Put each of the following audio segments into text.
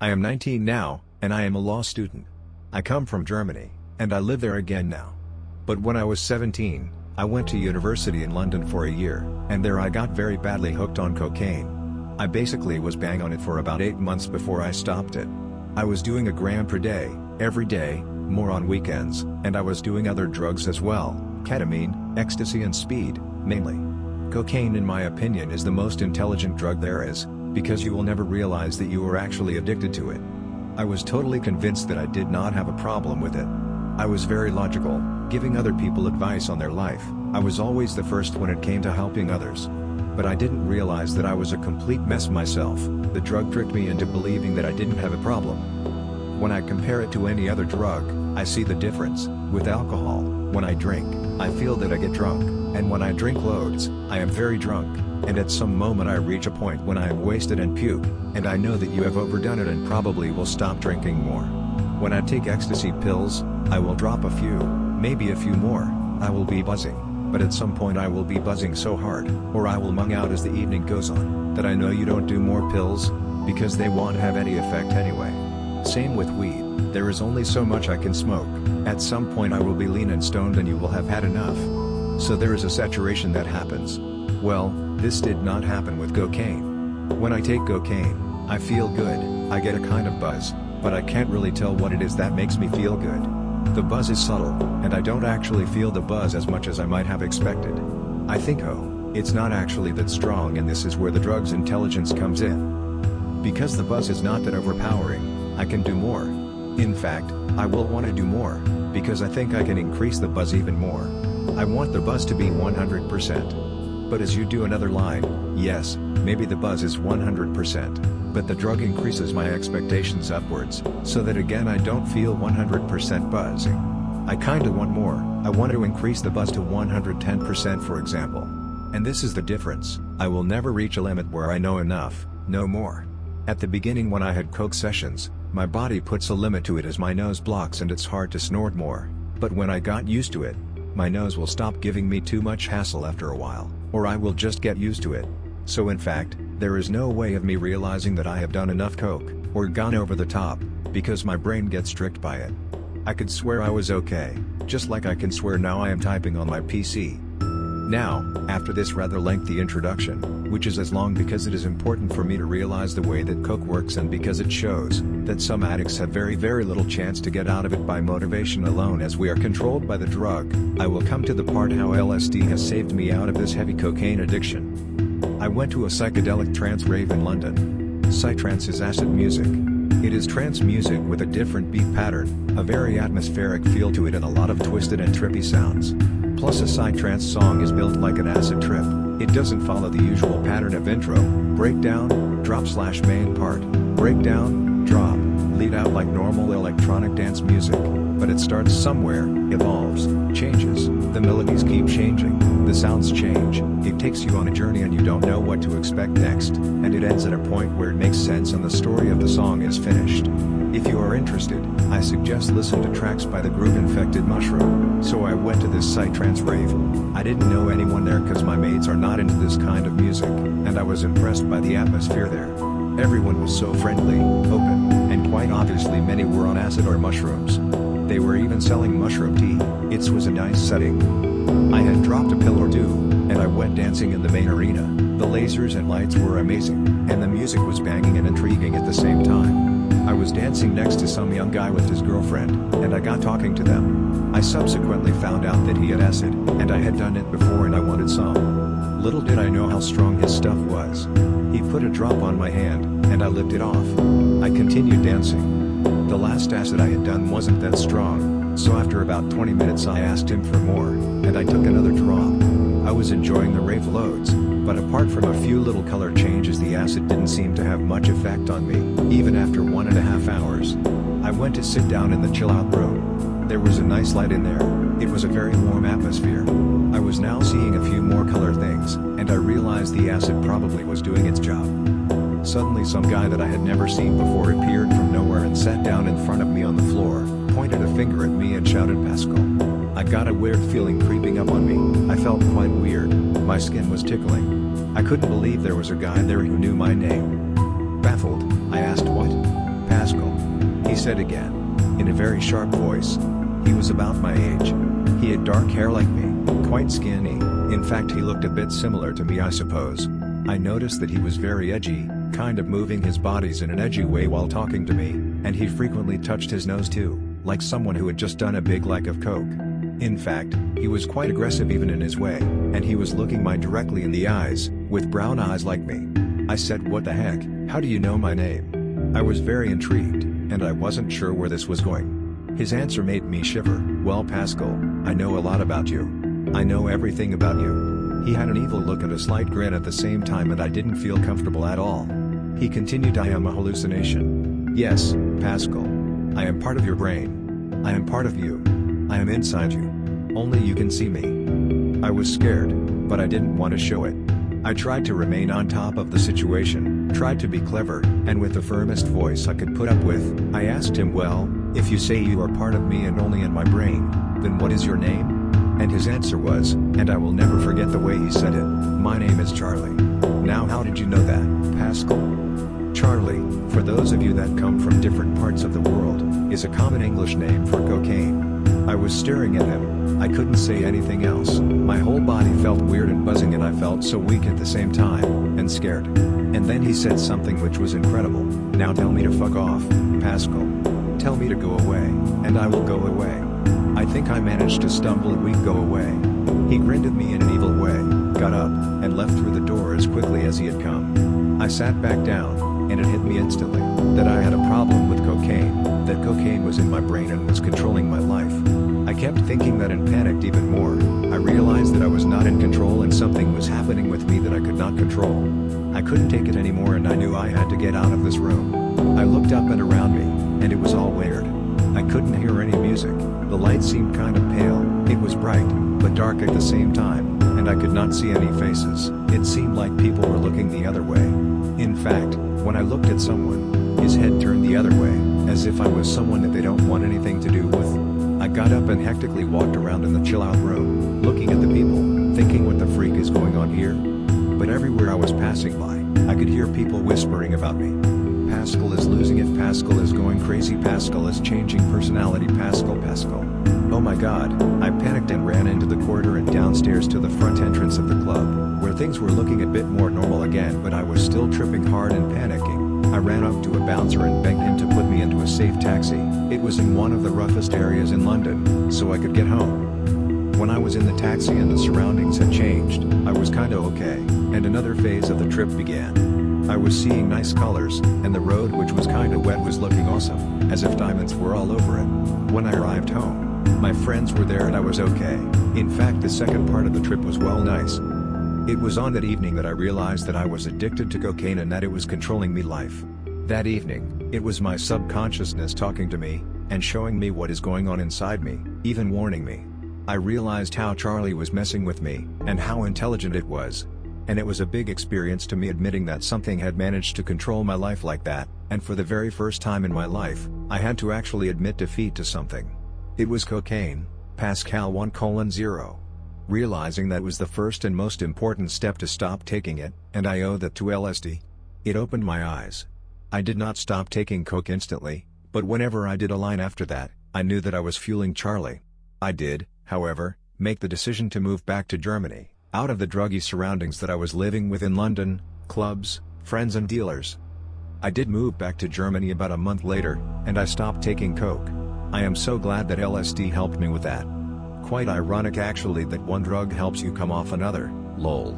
I am 19 now, and I am a law student. I come from Germany, and I live there again now. But when I was 17, I went to university in London for a year, and there I got very badly hooked on cocaine. I basically was bang on it for about 8 months before I stopped it. I was doing a gram per day, every day, more on weekends, and I was doing other drugs as well, ketamine, ecstasy and speed, mainly. Cocaine in my opinion is the most intelligent drug there is, because you will never realize that you are actually addicted to it. I was totally convinced that I did not have a problem with it. I was very logical, giving other people advice on their life. I was always the first when it came to helping others. But I didn't realize that I was a complete mess myself. The drug tricked me into believing that I didn't have a problem. When I compare it to any other drug, I see the difference. With alcohol, when I drink, I feel that I get drunk, and when I drink loads, I am very drunk, and at some moment I reach a point when I am wasted and puke, and I know that you have overdone it and probably will stop drinking more. When I take ecstasy pills, I will drop a few, maybe a few more, I will be buzzing, but at some point I will be buzzing so hard, or I will mung out as the evening goes on, that I know you don't do more pills, because they won't have any effect anyway. Same with weed, there is only so much I can smoke, at some point I will be lean and stoned and you will have had enough. So there is a saturation that happens. Well, this did not happen with cocaine. When I take cocaine, I feel good, I get a kind of buzz, but I can't really tell what it is that makes me feel good. The buzz is subtle, and I don't actually feel the buzz as much as I might have expected. I think it's not actually that strong, and this is where the drug's intelligence comes in. Because the buzz is not that overpowering, I can do more. In fact, I will want to do more, because I think I can increase the buzz even more. I want the buzz to be 100%. But as you do another line, yes, maybe the buzz is 100%, but the drug increases my expectations upwards, so that again I don't feel 100% buzzing. I kinda want more, I want to increase the buzz to 110% for example. And this is the difference, I will never reach a limit where I know enough, no more. At the beginning when I had coke sessions, my body puts a limit to it as my nose blocks and it's hard to snort more, but when I got used to it, my nose will stop giving me too much hassle after a while, or I will just get used to it. So in fact, there is no way of me realizing that I have done enough coke, or gone over the top, because my brain gets tricked by it. I could swear I was okay, just like I can swear now I am typing on my PC. Now, after this rather lengthy introduction, which is as long because it is important for me to realize the way that coke works and because it shows that some addicts have very little chance to get out of it by motivation alone as we are controlled by the drug, I will come to the part how LSD has saved me out of this heavy cocaine addiction. I went to a psychedelic trance rave in London. Psytrance is acid music. It is trance music with a different beat pattern, a very atmospheric feel to it and a lot of twisted and trippy sounds. Plus a psytrance song is built like an acid trip, it doesn't follow the usual pattern of intro, breakdown, drop/main part, breakdown, drop, lead out like normal electronic dance music, but it starts somewhere, evolves, changes, the melodies keep changing, the sounds change, it takes you on a journey and you don't know what to expect next, and it ends at a point where it makes sense and the story of the song is finished. If you are interested, I suggest listen to tracks by the group Infected Mushroom. So I went to this psytrance rave. I didn't know anyone there cause my mates are not into this kind of music, and I was impressed by the atmosphere there. Everyone was so friendly, open, and quite obviously many were on acid or mushrooms. They were even selling mushroom tea. It was a nice setting. I had dropped a pill or two, and I went dancing in the main arena. The lasers and lights were amazing, and the music was banging and intriguing at the same time. I was dancing next to some young guy with his girlfriend, and I got talking to them. I subsequently found out that he had acid, and I had done it before and I wanted some. Little did I know how strong his stuff was. He put a drop on my hand, and I licked it off. I continued dancing. The last acid I had done wasn't that strong, so after about 20 minutes I asked him for more, and I took another drop. I was enjoying the rave loads, but apart from a few little color changes the acid didn't seem to have much effect on me, even after 1.5 hours. I went to sit down in the chill-out room. There was a nice light in there, it was a very warm atmosphere. I was now seeing a few more color things, and I realized the acid probably was doing its job. Suddenly some guy that I had never seen before appeared from nowhere and sat down in front of me on the floor, pointed a finger at me and shouted Pascal. I got a weird feeling creeping up on me, I felt quite weird, my skin was tickling. I couldn't believe there was a guy there who knew my name. Baffled, I asked what? Pascal," he said again, in a very sharp voice. He was about my age. He had dark hair like me, quite skinny. In fact, he looked a bit similar to me, I suppose. I noticed that he was very edgy, kind of moving his bodies in an edgy way while talking to me, and he frequently touched his nose too, like someone who had just done a big like of coke. In fact, he was quite aggressive even in his way, and he was looking me directly in the eyes, with brown eyes like me. I said, "What the heck, how do you know my name?" I was very intrigued, and I wasn't sure where this was going. His answer made me shiver. "Well, Pascal, I know a lot about you. I know everything about you." He had an evil look and a slight grin at the same time, and I didn't feel comfortable at all. He continued, "I am a hallucination. Yes, Pascal. I am part of your brain. I am part of you. I am inside you. Only you can see me." I was scared, but I didn't want to show it. I tried to remain on top of the situation, tried to be clever, and with the firmest voice I could put up with, I asked him, "Well, if you say you are part of me and only in my brain, then what is your name?" And his answer was, and I will never forget the way he said it, "My name is Charlie." Now how did you know that, Pascal? Charlie, for those of you that come from different parts of the world, is a common English name for cocaine. I was staring at him. I couldn't say anything else. My whole body felt weird and buzzing, and I felt so weak at the same time, and scared. And then he said something which was incredible. "Now tell me to fuck off, Pascal. Tell me to go away, and I will go away." I think I managed to stumble a weak "go away." He grinned at me in an evil way, got up, and left through the door as quickly as he had come. I sat back down, and it hit me instantly, that I had a problem with cocaine, that cocaine was in my brain and was controlling my life. I kept thinking that and panicked even more. I realized that I was not in control and something was happening with me that I could not control. I couldn't take it anymore, and I knew I had to get out of this room. I looked up and around me, and it was all weird. I couldn't hear any music, the light seemed kind of pale, it was bright, but dark at the same time, and I could not see any faces. It seemed like people were looking the other way. In fact, when I looked at someone, his head turned the other way, as if I was someone that they don't want anything to do with. I got up and hectically walked around in the chill-out room, looking at the people, thinking, what the freak is going on here? But everywhere I was passing by, I could hear people whispering about me. "Pascal is losing it, Pascal is going crazy, Pascal is changing personality, Pascal. Oh my god," I panicked and ran into the corridor and downstairs to the front entrance of the club, where things were looking a bit more normal again, but I was still tripping hard and panicking. I ran up to a bouncer and begged him to put me into a safe taxi. It was in one of the roughest areas in London, so I could get home. When I was in the taxi and the surroundings had changed, I was kinda okay, and another phase of the trip began. I was seeing nice colors, and the road, which was kinda wet, was looking awesome, as if diamonds were all over it. When I arrived home, my friends were there and I was okay. In fact, the second part of the trip was well nice. It was on that evening that I realized that I was addicted to cocaine and that it was controlling me life. That evening, it was my subconsciousness talking to me, and showing me what is going on inside me, even warning me. I realized how Charlie was messing with me, and how intelligent it was. And it was a big experience to me admitting that something had managed to control my life like that, and for the very first time in my life, I had to actually admit defeat to something. It was cocaine, Pascal 1:0. Realizing that was the first and most important step to stop taking it, and I owe that to LSD. It opened my eyes. I did not stop taking coke instantly, but whenever I did a line after that, I knew that I was fueling Charlie. I did, however, make the decision to move back to Germany, out of the druggy surroundings that I was living with in London, clubs, friends and dealers. I did move back to Germany about a month later, and I stopped taking coke. I am so glad that LSD helped me with that. Quite ironic actually that one drug helps you come off another, lol.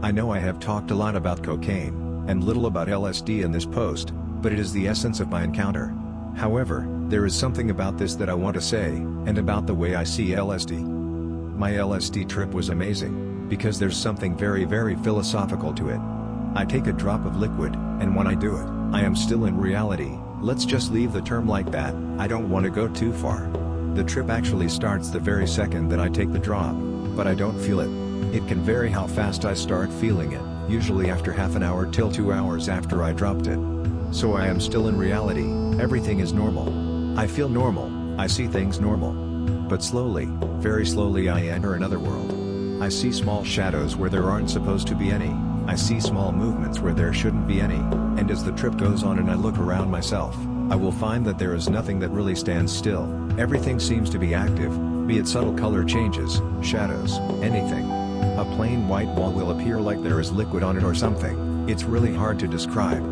I know I have talked a lot about cocaine, and little about LSD in this post, but it is the essence of my encounter. However, there is something about this that I want to say, and about the way I see LSD. My LSD trip was amazing, because there's something very philosophical to it. I take a drop of liquid, and when I do it, I am still in reality. Let's just leave the term like that, I don't want to go too far. The trip actually starts the very second that I take the drop, but I don't feel it. It can vary how fast I start feeling it, usually after half an hour till 2 hours after I dropped it. So I am still in reality, everything is normal. I feel normal, I see things normal. But slowly, very slowly I enter another world. I see small shadows where there aren't supposed to be any, I see small movements where there shouldn't be any, and as the trip goes on and I look around myself, I will find that there is nothing that really stands still. Everything seems to be active, be it subtle color changes, shadows, anything. A plain white wall will appear like there is liquid on it or something. It's really hard to describe.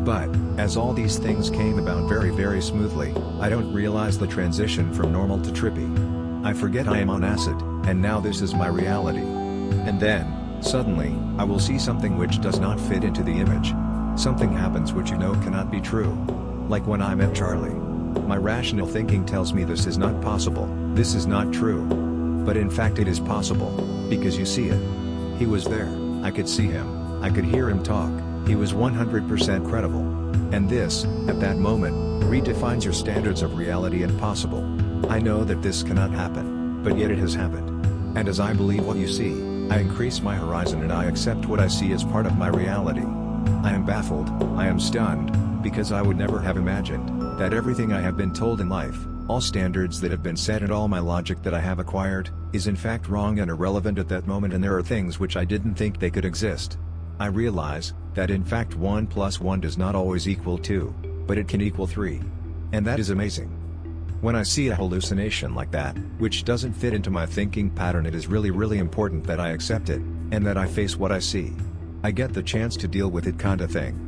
But, as all these things came about very smoothly, I don't realize the transition from normal to trippy. I forget I am on acid, and now this is my reality. And then, suddenly, I will see something which does not fit into the image. Something happens which you know cannot be true. Like when I met Charlie. My rational thinking tells me this is not possible, this is not true. But in fact it is possible, because you see it. He was there, I could see him, I could hear him talk, he was 100% credible. And this, at that moment, redefines your standards of reality and possible. I know that this cannot happen, but yet it has happened. And as I believe what you see, I increase my horizon and I accept what I see as part of my reality. I am baffled, I am stunned, because I would never have imagined that everything I have been told in life, all standards that have been set and all my logic that I have acquired, is in fact wrong and irrelevant at that moment, and there are things which I didn't think they could exist. I realize that in fact 1 + 1 does not always equal 2, but it can equal 3. And that is amazing. When I see a hallucination like that, which doesn't fit into my thinking pattern, it is really important that I accept it, and that I face what I see. I get the chance to deal with it kinda thing.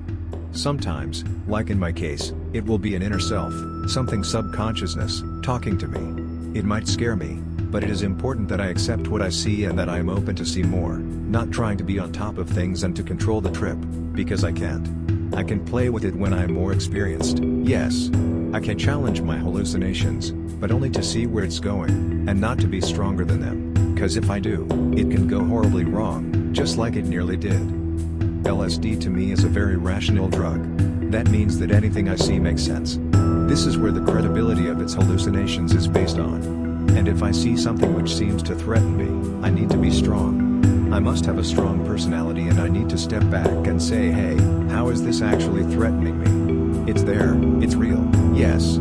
Sometimes, like in my case, it will be an inner self, something subconsciousness, talking to me. It might scare me, but it is important that I accept what I see and that I am open to see more, not trying to be on top of things and to control the trip, because I can't. I can play with it when I am more experienced, yes. I can challenge my hallucinations, but only to see where it's going, and not to be stronger than them, cause if I do, it can go horribly wrong, just like it nearly did. LSD to me is a very rational drug. That means that anything I see makes sense. This is where the credibility of its hallucinations is based on. And if I see something which seems to threaten me, I need to be strong. I must have a strong personality and I need to step back and say, hey, how is this actually threatening me? It's there, it's real, yes.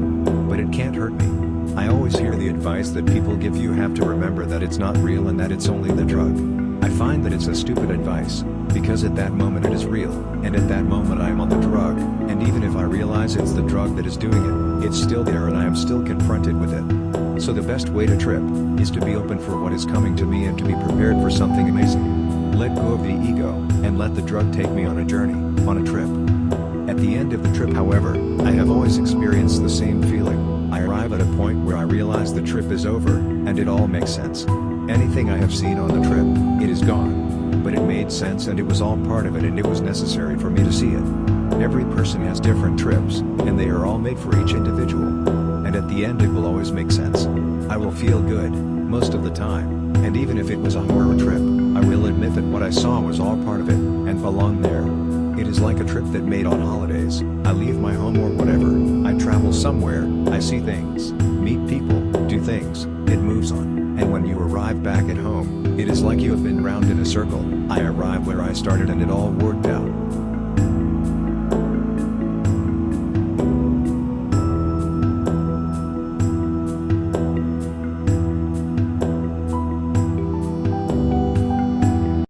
But it can't hurt me. I always hear the advice that people give: you have to remember that it's not real and that it's only the drug. I find that it's a stupid advice, because at that moment it is real, and at that moment I am on the drug, and even if I realize it's the drug that is doing it, it's still there and I am still confronted with it. So the best way to trip, is to be open for what is coming to me and to be prepared for something amazing. Let go of the ego, and let the drug take me on a journey, on a trip. At the end of the trip, however, I have always experienced the same feeling. I arrive at a point where I realize the trip is over, and it all makes sense. Anything I have seen on the trip, it is gone. But it made sense and it was all part of it and it was necessary for me to see it. Every person has different trips, and they are all made for each individual. And at the end it will always make sense. I will feel good, most of the time, and even if it was a horror trip, I will admit that what I saw was all part of it, and belonged there. It is like a trip that made on holidays. I leave my home or whatever, I travel somewhere, I see things, meet people, do things, it moves on. And when you arrive back at home, it is like you have been round in a circle. I arrive where I started and it all worked out.